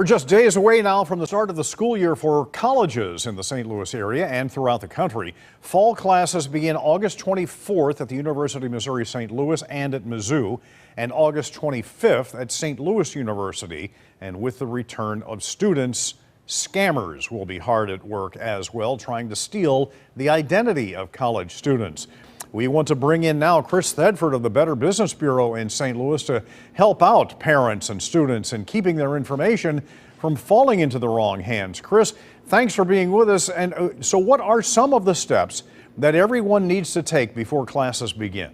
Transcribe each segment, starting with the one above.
We're just days away now from the start of the school year for colleges in the St. Louis area and throughout the country. Fall classes begin August 24th at the University of Missouri St. Louis and at Mizzou, and August 25th at St. Louis University. And with the return of students, scammers will be hard at work as well, trying to steal the identity of college students. We want to bring in now Chris Thedford of the Better Business Bureau in St. Louis to help out parents and students in keeping their information from falling into the wrong hands. Chris, thanks for being with us. And so what are some of the steps that everyone needs to take before classes begin?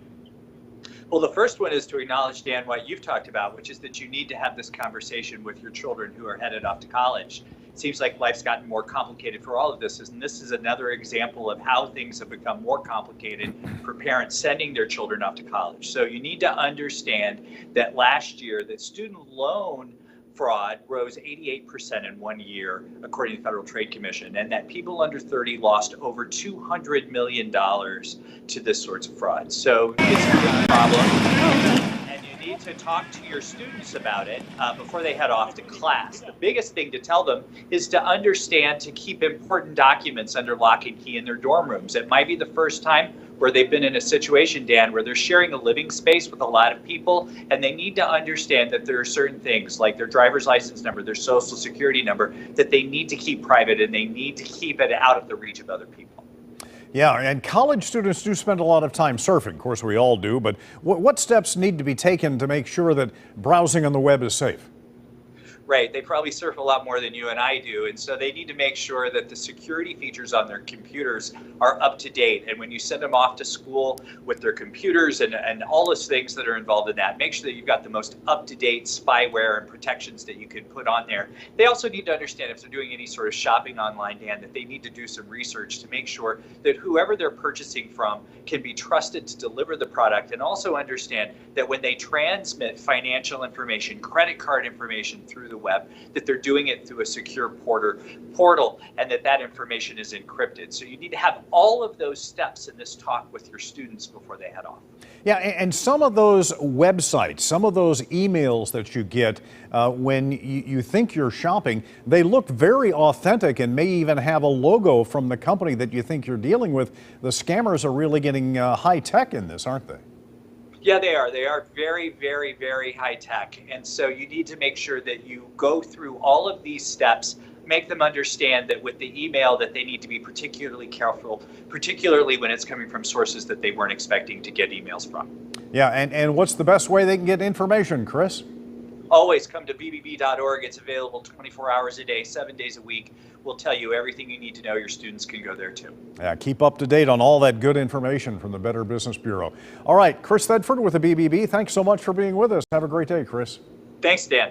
Well, the first one is to acknowledge, Dan, what you've talked about, which is that you need to have this conversation with your children who are headed off to college. It seems like life's gotten more complicated for all of this, and this is another example of how things have become more complicated for parents sending their children off to college. So you need to understand that last year, that student loan fraud rose 88% in 1 year, according to the Federal Trade Commission, and that people under 30 lost over $200 million to this sorts of fraud. So it's a big problem, and you need to talk to your students about it before they head off to class. The biggest thing to tell them is to understand to keep important documents under lock and key in their dorm rooms. It might be the first time where they've been in a situation, Dan, where they're sharing a living space with a lot of people, and they need to understand that there are certain things like their driver's license number, their social security number, that they need to keep private, and they need to keep it out of the reach of other people. Yeah, and college students do spend a lot of time surfing. Of course, we all do, but what steps need to be taken to make sure that browsing on the web is safe? Right, they probably surf a lot more than you and I do, and so they need to make sure that the security features on their computers are up to date. And when you send them off to school with their computers and all those things that are involved in that, make sure that you've got the most up-to-date spyware and protections that you can put on there. They also need to understand if they're doing any sort of shopping online, Dan, that they need to do some research to make sure that whoever they're purchasing from can be trusted to deliver the product, and also understand that when they transmit financial information, credit card information through the web, that they're doing it through a secure portal, and that information is encrypted. So you need to have all of those steps in this talk with your students before they head off. Yeah, and some of those websites, some of those emails that you get when you think you're shopping, they look very authentic and may even have a logo from the company that you think you're dealing with. The scammers are really getting high tech in this, aren't they? Yeah, they are. They are very, very, very high tech. And so you need to make sure that you go through all of these steps, make them understand that with the email that they need to be particularly careful, particularly when it's coming from sources that they weren't expecting to get emails from. Yeah, and what's the best way they can get information, Chris? Always come to BBB.org. It's available 24 hours a day, 7 days a week. We'll tell you everything you need to know. Your students can go there too. Yeah, keep up to date on all that good information from the Better Business Bureau. All right, Chris Thedford with the BBB. Thanks so much for being with us. Have a great day, Chris. Thanks, Dan.